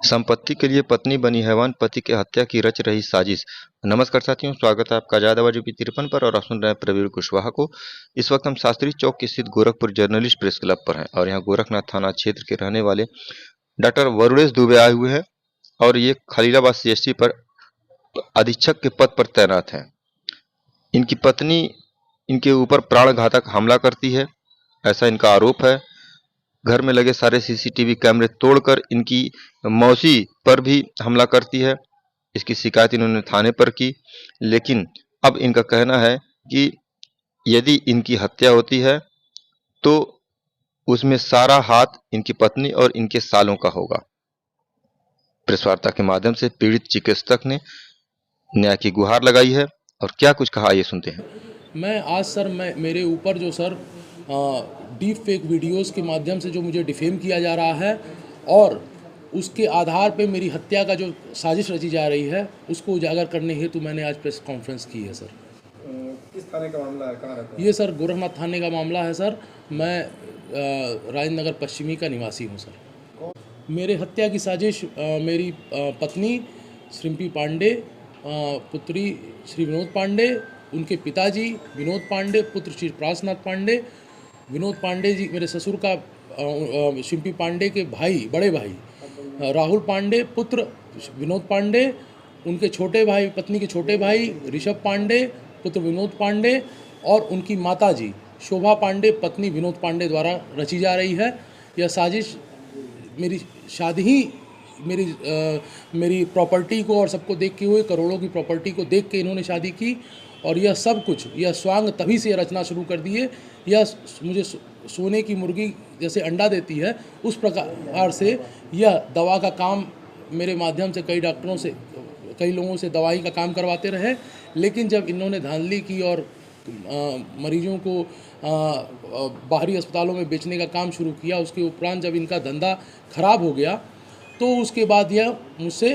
संपत्ति के लिए पत्नी बनी हैवान, पति की हत्या की रच रही साजिश। नमस्कार साथियों, स्वागत है आपका आजाद आवाज यूपी 53 पर और आप सुन रहे हैं प्रवीण कुशवाहा को। इस वक्त हम शास्त्री चौक स्थित गोरखपुर जर्नलिस्ट प्रेस क्लब पर हैं और यहाँ गोरखनाथ थाना क्षेत्र के रहने वाले डॉक्टर वरुणेश दुबे आए हुए हैं और ये खलीलाबाद सीएससी पर अधीक्षक के पद पर तैनात हैं। इनकी पत्नी इनके ऊपर प्राणघातक हमला करती है, ऐसा इनका आरोप है। घर में लगे सारे सीसीटीवी कैमरे तोड़कर इनकी मौसी पर भी हमला करती है। इसकी शिकायत इन्होंने थाने पर की, लेकिन अब इनका कहना है कि यदि इनकी हत्या होती है तो उसमें सारा हाथ इनकी पत्नी और इनके सालों का होगा। प्रेस वार्ता के माध्यम से पीड़ित चिकित्सक ने न्याय की गुहार लगाई है और क्या कुछ कहा, ये सुनते हैं। मैं आज सर मेरे ऊपर जो सर डीप फेक वीडियोस के माध्यम से जो मुझे डिफेम किया जा रहा है और उसके आधार पे मेरी हत्या का जो साजिश रची जा रही है उसको उजागर करने हेतु मैंने आज प्रेस कॉन्फ्रेंस की है सर। किस थाने का मामला है, कहाँ रहते हैं? ये सर गोरखनाथ थाने का मामला है सर। मैं राजेंद्र नगर पश्चिमी का निवासी हूँ सर। मेरे हत्या की साजिश मेरी पत्नी श्रीमती पांडे, पुत्री श्री विनोद पांडे, उनके पिताजी विनोद पांडे, पुत्र श्री प्रासनाथ पांडे, विनोद पांडे जी मेरे ससुर का, शिम्पी पांडे के भाई, बड़े भाई राहुल पांडे, पुत्र विनोद पांडे, उनके छोटे भाई, पत्नी के छोटे भाई ऋषभ पांडे, पुत्र विनोद पांडे और उनकी माताजी शोभा पांडे, पत्नी विनोद पांडे द्वारा रची जा रही है। यह साजिश मेरी शादी ही मेरी प्रॉपर्टी को और सबको देख के हुए, करोड़ों की प्रॉपर्टी को देख के इन्होंने शादी की और यह सब कुछ, यह स्वांग तभी से रचना शुरू कर दिए। यह मुझे सोने की मुर्गी जैसे अंडा देती है उस प्रकार से यह दवा का काम मेरे माध्यम से कई डॉक्टरों से, कई लोगों से दवाई का काम करवाते रहे। लेकिन जब इन्होंने धांधली की और मरीजों को बाहरी अस्पतालों में बेचने का काम शुरू किया, उसके उपरांत जब इनका धंधा खराब हो गया तो उसके बाद यह मुझसे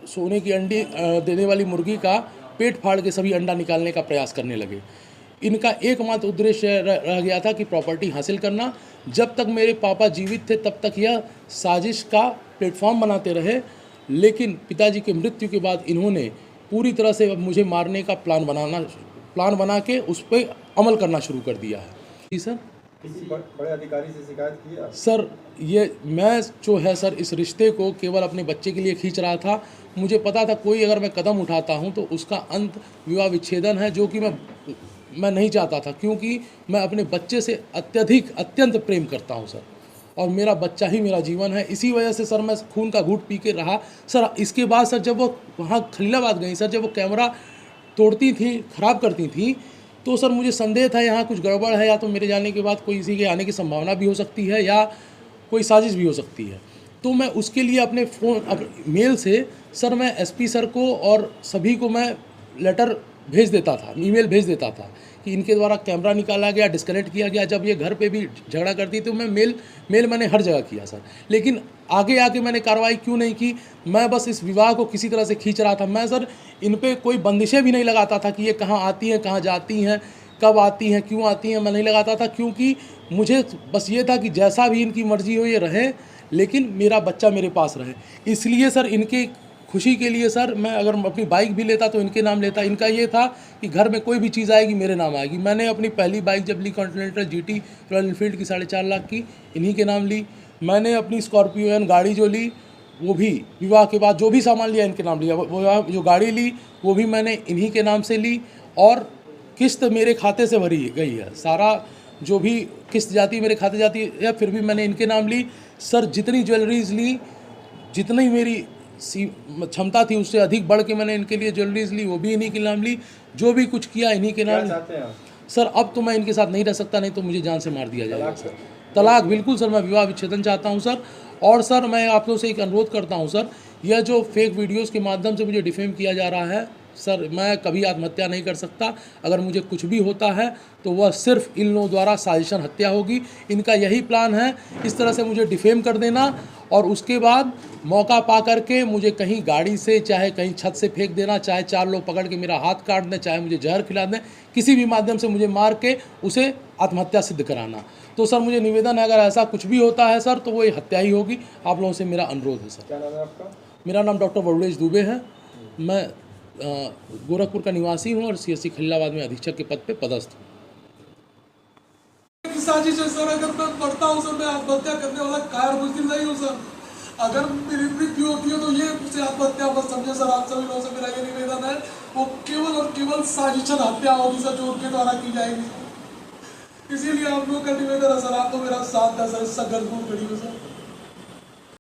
सोने की अंडी देने वाली मुर्गी का पेट फाड़ के सभी अंडा निकालने का प्रयास करने लगे। इनका एकमात्र उद्देश्य रह गया था कि प्रॉपर्टी हासिल करना। जब तक मेरे पापा जीवित थे तब तक यह साजिश का प्लेटफॉर्म बनाते रहे, लेकिन पिताजी के मृत्यु के बाद इन्होंने पूरी तरह से मुझे मारने का प्लान बना के उस पर अमल करना शुरू कर दिया है। जी सर। किसी बड़े अधिकारी से शिकायत की है? सर ये मैं जो है सर इस रिश्ते को केवल अपने बच्चे के लिए खींच रहा था। मुझे पता था कोई अगर मैं कदम उठाता हूं तो उसका अंत विवाह विच्छेदन है, जो कि मैं नहीं चाहता था, क्योंकि मैं अपने बच्चे से अत्यंत प्रेम करता हूं सर, और मेरा बच्चा ही मेरा जीवन है। इसी वजह से सर मैं खून का घूंट पी के रहा सर। इसके बाद सर जब वो वहाँ खलीलाबाद गई सर, जब वो कैमरा तोड़ती थी, ख़राब करती थी, तो सर मुझे संदेह था यहाँ कुछ गड़बड़ है, या तो मेरे जाने के बाद कोई इसी के आने की संभावना भी हो सकती है या कोई साजिश भी हो सकती है। तो मैं उसके लिए अपने मेल से सर मैं एसपी सर को और सभी को मैं लेटर भेज देता था, ईमेल भेज देता था कि इनके द्वारा कैमरा निकाला गया, डिस्कनेक्ट किया गया। जब ये घर पे भी झगड़ा करती तो मैं मेल मैंने हर जगह किया सर। लेकिन आगे आके मैंने कार्रवाई क्यों नहीं की? मैं बस इस विवाह को किसी तरह से खींच रहा था। मैं सर इन पे कोई बंदिशें भी नहीं लगाता था कि ये कहाँ आती हैं, कहाँ जाती हैं, कब आती हैं, क्यों आती हैं, मैं नहीं लगाता था, क्योंकि मुझे बस ये था कि जैसा भी इनकी मर्जी हो ये रहे, लेकिन मेरा बच्चा मेरे पास रहे। इसलिए सर इनके खुशी के लिए सर मैं अगर अपनी बाइक भी लेता तो इनके नाम लेता। इनका ये था कि घर में कोई भी चीज़ आएगी मेरे नाम आएगी। मैंने अपनी पहली बाइक जब ली कॉन्टिनेंटल GT रॉयल एनफील्ड की 4.5 लाख की, इन्हीं के नाम ली। मैंने अपनी स्कॉर्पियो एन गाड़ी जो ली वो भी विवाह के बाद जो भी सामान लिया इनके नाम लिया। वो जो गाड़ी ली वो भी मैंने इन्हीं के नाम से ली और किस्त मेरे खाते से भरी गई है। सारा जो भी किस्त जाती है मेरे खाते जाती है, फिर भी मैंने इनके नाम ली। सर जितनी ज्वेलरीज ली, जितनी मेरी क्षमता थी उससे अधिक बढ़ के मैंने इनके लिए ज्वेलरीज ली, वो भी इन्हीं के नाम ली। जो भी कुछ किया इन्हीं के नाम। सर अब तो मैं इनके साथ नहीं रह सकता, नहीं तो मुझे जान से मार दिया जाएगा सर। तलाक बिल्कुल सर, मैं विवाह विच्छेदन चाहता हूं सर। और सर मैं आप लोगों से एक अनुरोध करता हूं सर, यह जो फेक वीडियोस के माध्यम से मुझे डिफेम किया जा रहा है सर मैं कभी आत्महत्या नहीं कर सकता। अगर मुझे कुछ भी होता है तो वह सिर्फ इन लोगों द्वारा साजिशन हत्या होगी। इनका यही प्लान है, इस तरह से मुझे डिफेम कर देना और उसके बाद मौका पा करके मुझे कहीं गाड़ी से चाहे कहीं छत से फेंक देना, चाहे 4 लोग पकड़ के मेरा हाथ काट दें, चाहे मुझे जहर खिला दें, किसी भी माध्यम से मुझे मार के उसे आत्महत्या सिद्ध कराना। तो सर मुझे निवेदन है, अगर ऐसा कुछ भी होता है सर तो वो ये हत्या ही होगी। आप लोगों से मेरा अनुरोध है सर। क्या नाम है आपका? मेरा नाम डॉक्टर वरुणेश दुबे है। मैं गोरखपुर का निवासी हूँ और CSC खलीलाबाद में अधीक्षक के पद पे पदस्थ हूँ। साजिश है सर, अगर मैं पढ़ता हूँ सर, मैं आत्महत्या करने वाला कायर मुश्किल नहीं हूँ सर। अगर मेरी मृत्यु होती है तो ये मुझे आत्महत्या मत समझे सर। आप सभी लोगों से मेरा ये निवेदन है, वो केवल और केवल साजिशन हत्या होगी सर, जो उनके द्वारा की जाएगी। इसीलिए आप लोगों का निवेदन है सर, आप तो मेरा साथ है सर, इस संघर्ष में खड़ी हो सर।